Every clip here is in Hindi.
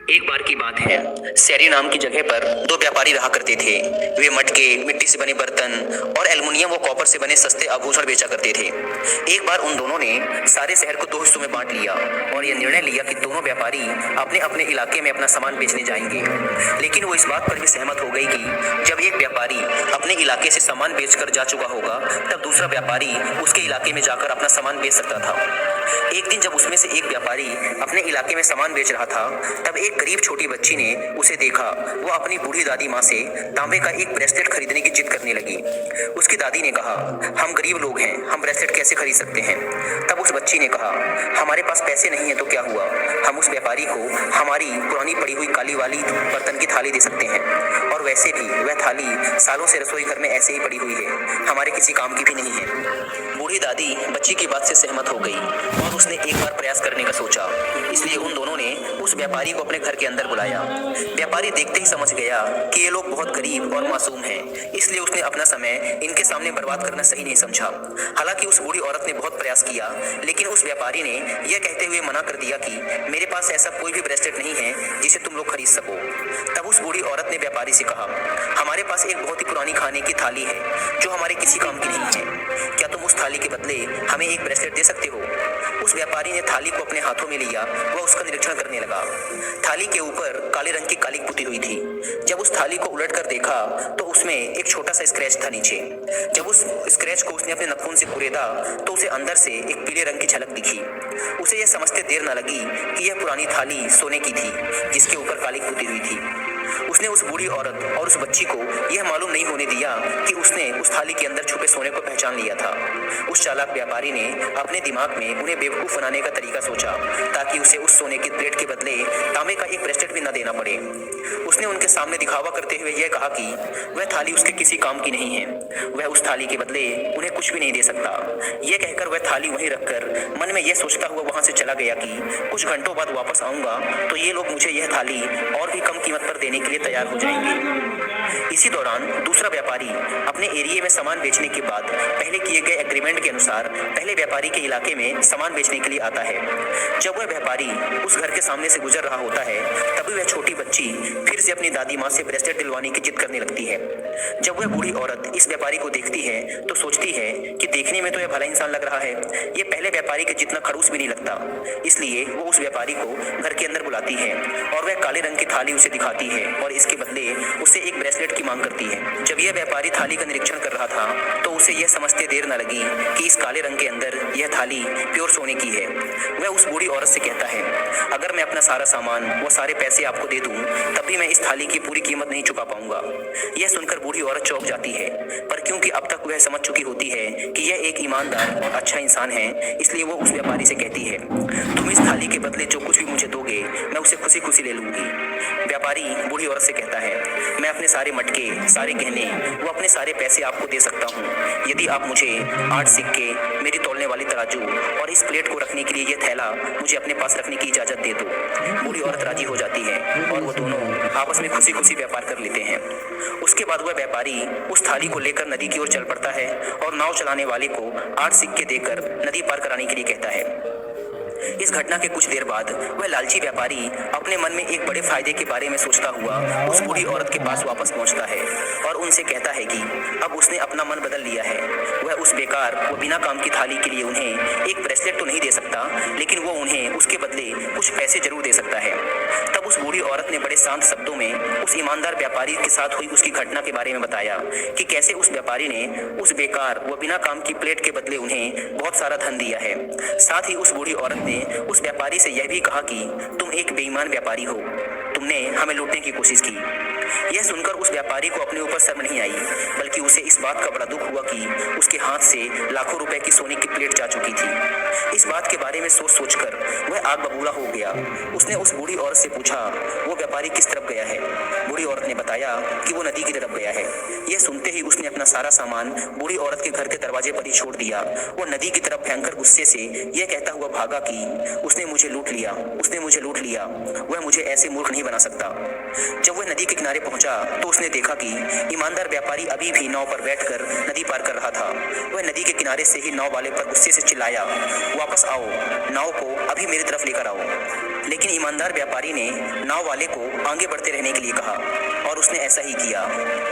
एक बार की बात है, सैरी नाम की जगह पर दो व्यापारी रहा करते थे। वे मटके, मिट्टी से बने बर्तन और एल्युमिनियम व कॉपर से बने सस्ते आभूषण बेचा करते थे। एक बार उन दोनों ने सारे शहर को दो हिस्सों में बांट लिया और यह निर्णय लिया कि दोनों व्यापारी अपने अपने इलाके में अपना सामान बेचने जाएंगे। लेकिन वो इस बात पर भी सहमत हो गई कि जब एक व्यापारी अपने इलाके से सामान बेचकर जा चुका होगा, तब दूसरा व्यापारी उसके इलाके में जाकर अपना सामान बेच सकता था। एक दिन जब उसमें से एक व्यापारी अपने इलाके में सामान बेच रहा था, तब एक गरीब छोटी बच्ची ने उसे देखा। वो अपनी बूढ़ी दादी माँ से तांबे का एक ब्रेसलेट खरीदने की जिद करने लगी। उसकी दादी ने कहा, हम गरीब लोग हैं, हम ब्रेसलेट कैसे खरीद सकते हैं। तब उस बच्ची ने कहा, हमारे पास पैसे नहीं है तो क्या हुआ, हम उस व्यापारी को हमारी पुरानी पड़ी हुई काली वाली बर्तन की थाली दे सकते हैं, और वैसे भी वह थाली सालों से रसोई घर में ऐसे ही पड़ी हुई है, हमारे किसी काम की भी नहीं है। बूढ़ी दादी बच्ची की बात से सहमत हो गई और उसने एक बार प्रयास करने का सोचा। इसलिए उन दोनों ने उस व्यापारी को अपने घर के अंदर बुलाया। व्यापारी देखते ही समझ गया कि ये लोग बहुत गरीब और मासूम हैं, इसलिए उसने अपना समय इनके सामने बर्बाद करना सही नहीं समझा। हालांकि उस बूढ़ी औरत ने बहुत प्रयास किया, लेकिन उस व्यापारी ने यह कहते हुए मना कर दिया कि मेरे पास ऐसा कोई भी ब्रेसलेट नहीं है जिसे तुम लोग खरीद सको। तब उस बूढ़ी औरत ने व्यापारी से कहा, हमारे पास एक बहुत ही पुरानी खाने की थाली है जो हमारे किसी काम की नहीं है, क्या तुम उस थाली के बदले हमें एक ब्रेसलेट दे सकते हो। उस व्यापारी ने थाली को अपने हाथों में लिया, वह उसका निरीक्षण करने लगा। थाली के ऊपर काले रंग की कालिक पुती हुई थी। जब उस थाली को उलट कर देखा तो उसमें एक छोटा सा स्क्रैच था नीचे। जब उस स्क्रैच को उसने अपने नाखून से कुरेदा तो उसे अंदर से एक पीले रंग की झलक दिखी। उसे यह समझते देर न लगी कि यह पुरानी थाली सोने की थी जिसके ऊपर कालिक पुती हुई थी। उसने उस बूढ़ी औरत और उस बच्ची को यह मालूम नहीं होने दिया कि उसने उस थाली के अंदर छुपे सोने को पहचान लिया था। उस चालाक व्यापारी ने अपने दिमाग में उन्हें बेवकूफ बनाने का तरीका सोचा ताकि उसे उस सोने की प्लेट के बदले तांबे का एक ब्रेसलेट भी न देना पड़े। उसने उनके सामने दिखावा करते हुए यह कहा कि वह थाली उसके किसी काम की नहीं है, वह उस थाली के बदले उन्हें कुछ भी नहीं दे सकता। यह कहकर वह थाली वहीं रखकर मन में यह सोचता हुआ वहां से चला गया कि कुछ घंटों बाद वापस आऊंगा तो ये लोग मुझे यह थाली और भी कम कीमत पर देने के लिए तैयार हो जाएंगे। इसी दौरान दूसरा व्यापारी अपने एरिया में सामान बेचने के बाद पहले किए गए एग्रीमेंट के अनुसार पहले व्यापारी के इलाके में सामान बेचने के लिए आता है। जब वह व्यापारी उस घर के सामने से गुजर रहा होता है, तभी वह छोटी बच्ची फिर से अपनी दादी माँ से ब्रेसलेट दिलवाने की जिद करने लगती है। जब वह बूढ़ी औरत इस व्यापारी को देखती है तो सोचती है कि देखने में तो यह भला इंसान लग रहा है, ये पहले व्यापारी के जितना खड़ूस भी नहीं लगता। इसलिए वो उस व्यापारी को घर के अंदर बुलाती है और वह काले रंग की थाली उसे दिखाती है और इसके बदले उससे एक ब्रेसलेट की मांग करती है। जब यह व्यापारी थाली का निरीक्षण कर रहा था तो उसे यह समझते देर न लगी कि इस काले रंग के अंदर यह थाली प्योर सोने की है। वह उस बूढ़ी औरत से कहता है, अगर मैं अपना सारा सामान वो सारे पैसे आपको दे दूं तब भी मैं इस थाली की पूरी कीमत नहीं चुका पाऊंगा। यह सुनकर बूढ़ी औरत चौंक जाती है, पर क्योंकि अब तक वह समझ चुकी होती है कि यह एक ईमानदार और अच्छा इंसान है, इसलिए वो उस व्यापारी से कहती है, तुम इस थाली के बदले जो कुछ भी मुझे दोगे मैं उसे खुशी खुशी ले लूंगी। व्यापारी बूढ़ी औरत से कहता है, मैं अपने सारे मटके, सारे गहने, वो अपने सारे पैसे आपको दे सकता हूँ यदि आप मुझे 8 सिक्के, मेरी तौलने वाली तराजू और इस प्लेट को रखने के लिए यह थैला मुझे अपने पास रखने की इजाजत दे दो। बूढ़ी औरत राजी हो जाती है और वो दोनों आपस में खुशी खुशी व्यापार कर लेते हैं। उसके बाद वह व्यापारी उस थाली को लेकर नदी की ओर चल पड़ता है और नाव चलाने वाले को 8 सिक्के देकर नदी पार कराने के लिए कहता है। इस घटना के कुछ देर बाद वह लालची व्यापारी अपने मन में एक बड़े फायदे के बारे में सोचता हुआ उस बूढ़ी औरत के पास वापस पहुंचता है और उनसे कहता है कि अब उसने अपना मन बदल लिया है। वह उस बेकार व बिना काम की थाली के लिए उन्हें एक ब्रेसलेट तो नहीं दे सकता, लेकिन वो उन्हें उसके बदले कुछ पैसे जरूर दे सकता है। तब उस बूढ़ी औरत ने बड़े शांत शब्दों में उस ईमानदार व्यापारी के साथ हुई उसकी घटना के बारे में बताया कि कैसे उस व्यापारी ने उस बेकार व बिना काम की प्लेट के बदले उन्हें बहुत सारा धन दिया है। साथ ही उस बूढ़ी औरत ने उस व्यापारी से यह भी कहा कि तुम एक बेईमान व्यापारी हो, तुमने हमें लूटने की कोशिश की। यह सुनकर उस व्यापारी को अपने ऊपर शर्म नहीं आई, बल्कि उसे इस बात का बड़ा दुख हुआ कि उसके हाथ से लाखों रुपए की सोने की प्लेट जा चुकी थी। इस बात के बारे में सोच सोचकर वह आग बबूला हो गया। उसने उस बूढ़ी औरत से पूछा, वो व्यापारी किस तरफ गया है। बूढ़ी औरत ने बताया कि वो नदी की तरफ गया है। यह सुनते ही उसने अपना सारा सामान बूढ़ी औरत के घर के दरवाजे पर ही छोड़ दिया। वो नदी की तरफ भयंकर गुस्से से यह कहता हुआ भागा कि उसने मुझे लूट लिया, उसने मुझे लूट लिया, वह मुझे ऐसे मूर्ख नहीं नहीं बना सकता। जब वह नदी के किनारे पहुंचा तो उसने देखा कि ईमानदार व्यापारी अभी भी नाव पर बैठकर नदी पार कर रहा था। वह नदी के किनारे से ही नाव वाले पर गुस्से से चिल्लाया, वापस आओ, नाव को अभी मेरी तरफ लेकर आओ। लेकिन ईमानदार व्यापारी ने नाव वाले को आगे बढ़ते रहने के लिए कहा और उसने ऐसा ही किया।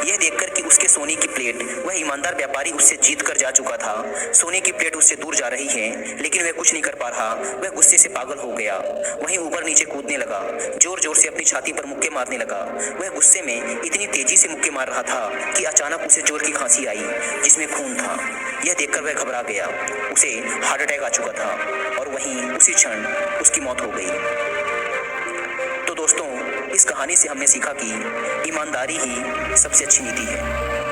यह देखकर कि उसके सोने की प्लेट वह ईमानदार व्यापारी उससे जीत कर जा चुका था, सोने की प्लेट उससे दूर जा रही है, लेकिन वह कुछ नहीं कर पा रहा। वह गुस्से से पागल हो गया। वहीं ऊपर नीचे कूदने लगा, जोर जोर से अपनी छाती पर मुक्के मारने लगा। वह गुस्से में इतनी तेजी से मुक्के मार रहा था कि अचानक उसे जोर की खांसी आई जिसमें खून था। यह देखकर वह घबरा गया। उसे हार्ट अटैक आ चुका था और वहीं उसी क्षण उसकी मौत हो गई। तो दोस्तों, इस कहानी से हमने सीखा कि ईमानदारी ही सबसे अच्छी नीति है।